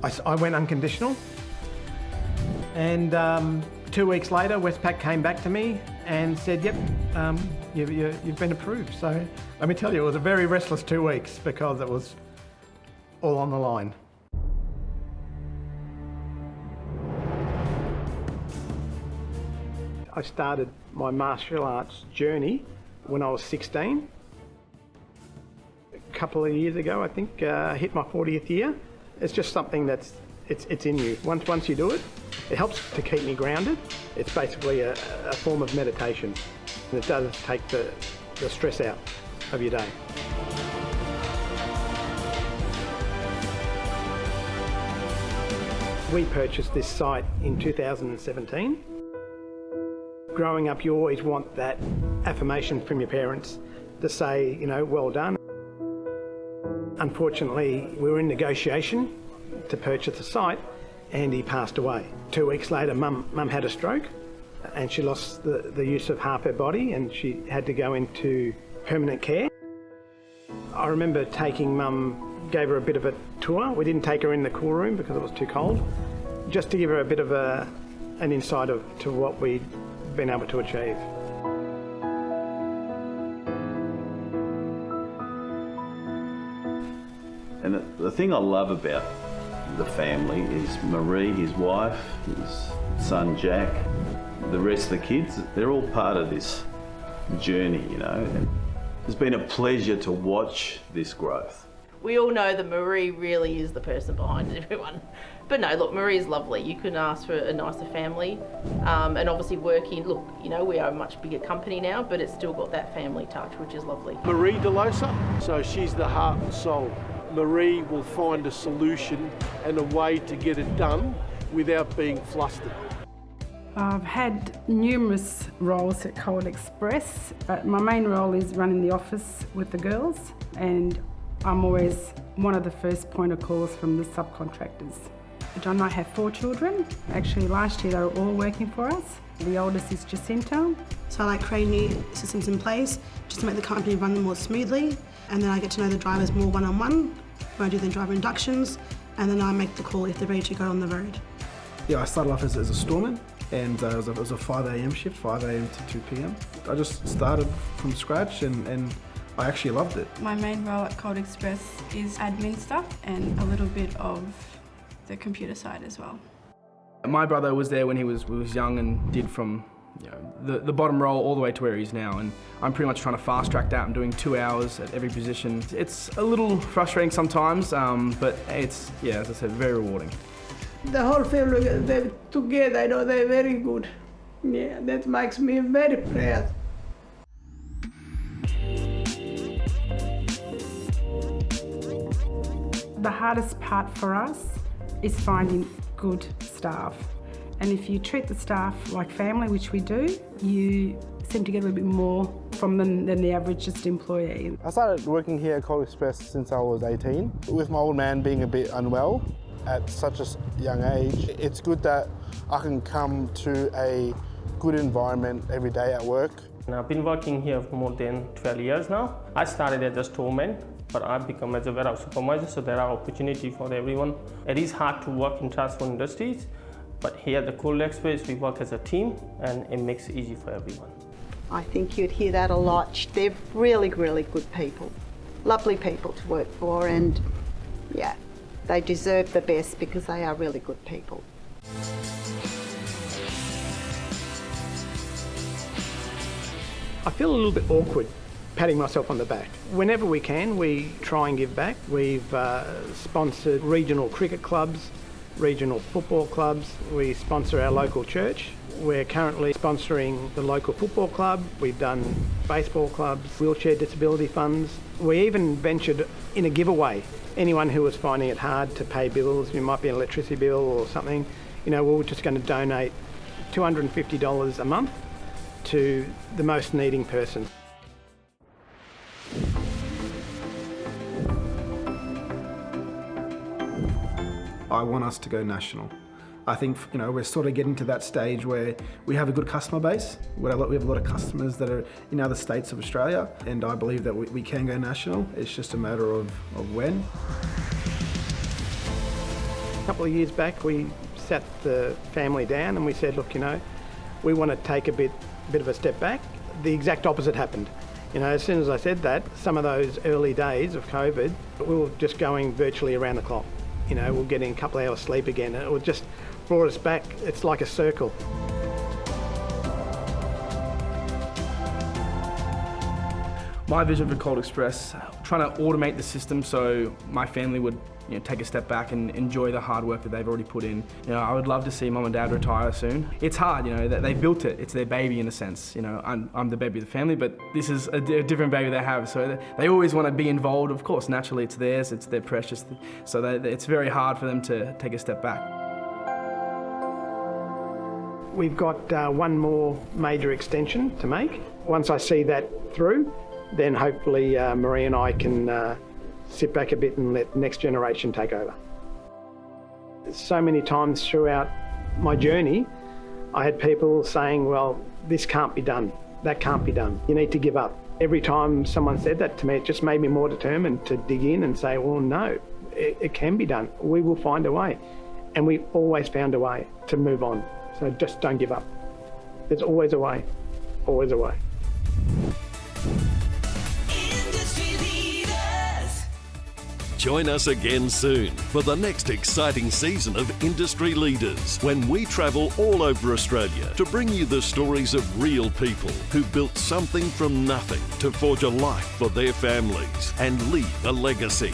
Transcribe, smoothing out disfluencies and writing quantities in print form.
I went unconditional, and 2 weeks later Westpac came back to me and said, yep, you've been approved. So let me tell you, it was a very restless 2 weeks because it was all on the line. I started my martial arts journey when I was 16. A couple of years ago, I think, I hit my 40th year. It's just something that's it's in you. Once you do it, it helps to keep me grounded. It's basically a form of meditation. And it does take the stress out of your day. We purchased this site in 2017. Growing up, you always want that affirmation from your parents to say, you know, well done. Unfortunately, we were in negotiation to purchase the site and he passed away. 2 weeks later, Mum had a stroke and she lost the use of half her body and she had to go into permanent care. I remember taking Mum, gave her a bit of a tour. We didn't take her in the cool room because it was too cold, just to give her a bit of an insight to what we'd been able to achieve. And the thing I love about the family is Marie, his wife, his son Jack, the rest of the kids, they're all part of this journey, you know. And it's been a pleasure to watch this growth. We all know that Marie really is the person behind everyone. But no, look, Marie is lovely. You couldn't ask for a nicer family. And obviously working, look, you know, we are a much bigger company now, but it's still got that family touch, which is lovely. Marie DeLosa, so she's the heart and soul. Marie will find a solution and a way to get it done without being flustered. I've had numerous roles at Xpress, but my main role is running the office with the girls, and I'm always one of the first point of calls from the subcontractors. John and I have 4 children. Actually, last year they were all working for us. The oldest is Jacinta. So I like creating new systems in place just to make the company run more smoothly, and then I get to know the drivers more one-on-one when I do the driver inductions, and then I make the call if they're ready to go on the road. Yeah, I started off as a storeman, and it was a 5 a.m. shift, 5 a.m. to 2 p.m. I just started from scratch and I actually loved it. My main role at Xpress is admin stuff and a little bit of the computer side as well. My brother was there when he was young and did from the bottom role all the way to where he is now, and I'm pretty much trying to fast track that and doing 2 hours at every position. It's a little frustrating sometimes, but it's, yeah, as I said, very rewarding. The whole family, they're together, you know, they're very good. Yeah, that makes me very proud. The hardest part for us is finding good staff. And if you treat the staff like family, which we do, you seem to get a little bit more from them than the average just employee. I started working here at Xpress since I was 18. With my old man being a bit unwell at such a young age, it's good that I can come to a good environment every day at work. And I've been working here for more than 12 years now. I started as a storeman, but I've become as a warehouse supervisor, so there are opportunities for everyone. It is hard to work in transport industries, but here at the Xpress, we work as a team and it makes it easy for everyone. I think you'd hear that a lot. They're really, really good people. Lovely people to work for, and yeah, they deserve the best because they are really good people. I feel a little bit awkward patting myself on the back. Whenever we can, we try and give back. We've sponsored regional cricket clubs, regional football clubs. We sponsor our local church. We're currently sponsoring the local football club. We've done baseball clubs, wheelchair disability funds. We even ventured in a giveaway. Anyone who was finding it hard to pay bills, it might be an electricity bill or something, you know, we're just going to donate $250 a month to the most needing person. I want us to go national. I think, you know, we're sort of getting to that stage where we have a good customer base. We have a lot of customers that are in other states of Australia, and I believe that we can go national. It's just a matter of when. couple of years back, we sat the family down and we said, look, we want to take a bit of a step back. The exact opposite happened. As soon as I said that, some of those early days of COVID, we were just going virtually around the clock. We're getting a couple of hours sleep again, and it just brought us back. It's like a circle. My vision for Cold Express, trying to automate the system so my family would take a step back and enjoy the hard work that they've already put in. I would love to see Mum and Dad retire soon. It's hard, that they built it. It's their baby in a sense. I'm the baby of the family, but this is a different baby they have. So they always want to be involved. Of course, naturally it's theirs, it's their precious. So it's very hard for them to take a step back. We've got one more major extension to make. Once I see that through, then hopefully Marie and I can sit back a bit and let next generation take over. So many times throughout my journey, I had people saying, well, this can't be done, that can't be done, you need to give up. Every time someone said that to me, it just made me more determined to dig in and say, well, no, it can be done. We will find a way. And we always found a way to move on. So just don't give up. There's always a way, always a way. Join us again soon for the next exciting season of Industry Leaders, when we travel all over Australia to bring you the stories of real people who built something from nothing to forge a life for their families and leave a legacy.